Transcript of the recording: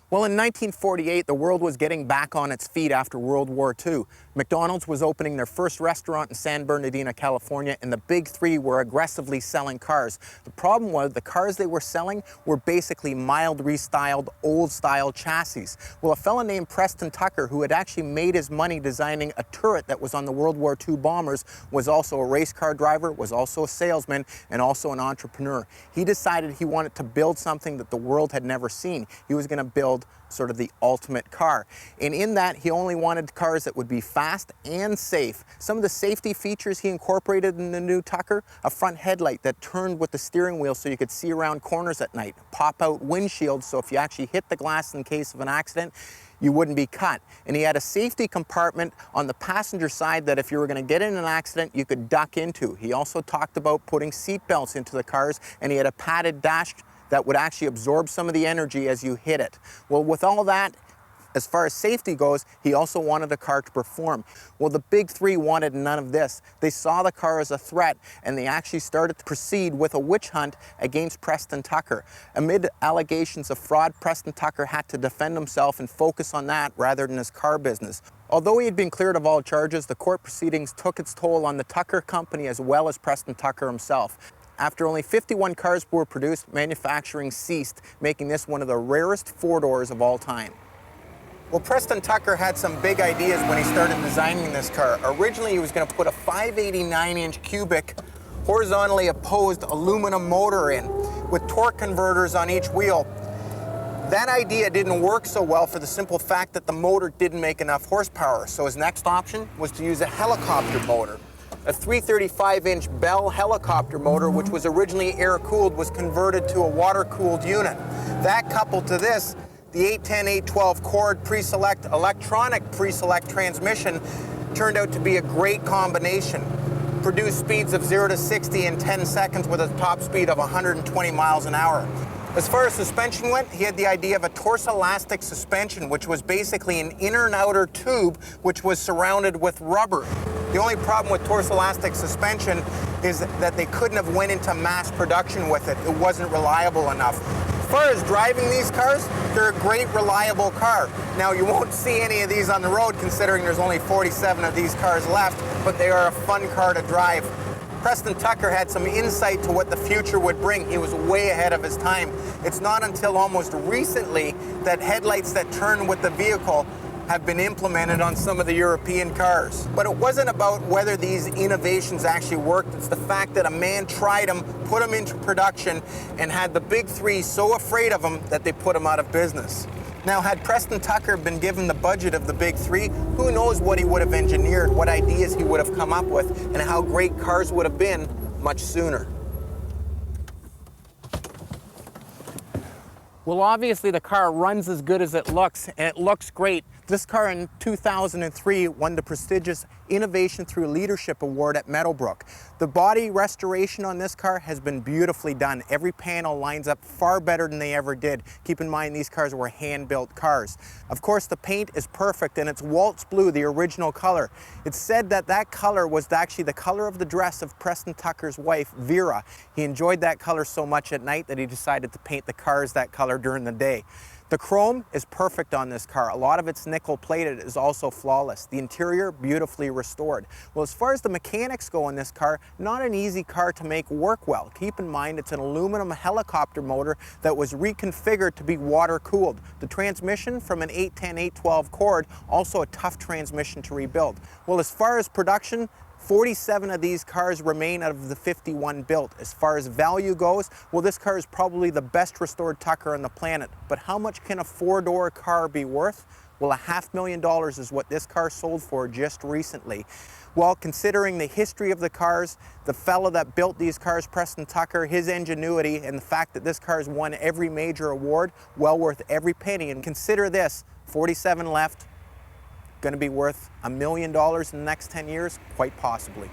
Well, in 1948, the world was getting back on its feet after World War II. McDonald's was opening their first restaurant in San Bernardino, California, and the big three were aggressively selling cars. The problem was the cars they were selling were basically mild restyled, old-style chassis. Well, a fellow named Preston Tucker, who had actually made his money designing a turret that was on the World War II bombers, was also a race car driver, was also a salesman, and also an entrepreneur. He decided he wanted to build something that the world had never seen. He was going to build sort of the ultimate car. And in that, he only wanted cars that would be fast and safe. Some of the safety features he incorporated in the new Tucker: a front headlight that turned with the steering wheel so you could see around corners at night, pop-out windshield so if you actually hit the glass in case of an accident, you wouldn't be cut. And he had a safety compartment on the passenger side that if you were going to get in an accident, you could duck into. He also talked about putting seat belts into the cars, and he had a padded dash that would actually absorb some of the energy as you hit it. Well, with all that, as far as safety goes, he also wanted the car to perform. Well, the big three wanted none of this. They saw the car as a threat, and they actually started to proceed with a witch hunt against Preston Tucker. Amid allegations of fraud, Preston Tucker had to defend himself and focus on that rather than his car business. Although he had been cleared of all charges, the court proceedings took its toll on the Tucker company as well as Preston Tucker himself. After only 51 cars were produced, manufacturing ceased, making this one of the rarest four-doors of all time. Well, Preston Tucker had some big ideas when he started designing this car. Originally, he was going to put a 589-inch cubic, horizontally opposed aluminum motor in, with torque converters on each wheel. That idea didn't work so well for the simple fact that the motor didn't make enough horsepower, so his next option was to use a helicopter motor. A 335-inch Bell helicopter motor, which was originally air-cooled, was converted to a water-cooled unit. That, coupled to this, the 810-812 Cord pre-select electronic pre-select transmission, turned out to be a great combination. Produced speeds of 0 to 60 in 10 seconds with a top speed of 120 miles an hour. As far as suspension went, he had the idea of a torso-elastic suspension, which was basically an inner and outer tube which was surrounded with rubber. The only problem with torso-elastic suspension is that they couldn't have went into mass production with it. It wasn't reliable enough. As far as driving these cars, they're a great, reliable car. Now, you won't see any of these on the road considering there's only 47 of these cars left, but they are a fun car to drive. Preston Tucker had some insight to what the future would bring. He was way ahead of his time. It's not until almost recently that headlights that turn with the vehicle have been implemented on some of the European cars. But it wasn't about whether these innovations actually worked. It's the fact that a man tried them, put them into production, and had the big three so afraid of him that they put him out of business. Now, had Preston Tucker been given the budget of the big three, who knows what he would have engineered, what ideas he would have come up with, and how great cars would have been much sooner. Well, obviously the car runs as good as it looks, and it looks great. This car in 2003 won the prestigious Innovation Through Leadership Award at Meadowbrook. The body restoration on this car has been beautifully done. Every panel lines up far better than they ever did. Keep in mind, these cars were hand-built cars. Of course, the paint is perfect, and it's waltz blue, the original color. It's said that that color was actually the color of the dress of Preston Tucker's wife, Vera. He enjoyed that color so much at night that he decided to paint the cars that color during the day. The chrome is perfect on this car. A lot of it's nickel plated is also flawless. The interior, beautifully restored. Well, as far as the mechanics go in this car, not an easy car to make work well. Keep in mind, it's an aluminum helicopter motor that was reconfigured to be water cooled. The transmission from an 810-812 Cord, also a tough transmission to rebuild. Well, as far as production, 47 of these cars remain out of the 51 built. As far as value goes, well, this car is probably the best restored Tucker on the planet. But how much can a four-door car be worth? Well, $500,000 is what this car sold for just recently. Well, considering the history of the cars, the fellow that built these cars, Preston Tucker, his ingenuity, and the fact that this car has won every major award, well worth every penny. And consider this, 47 left, going to be worth $1 million in the next 10 years? Quite possibly.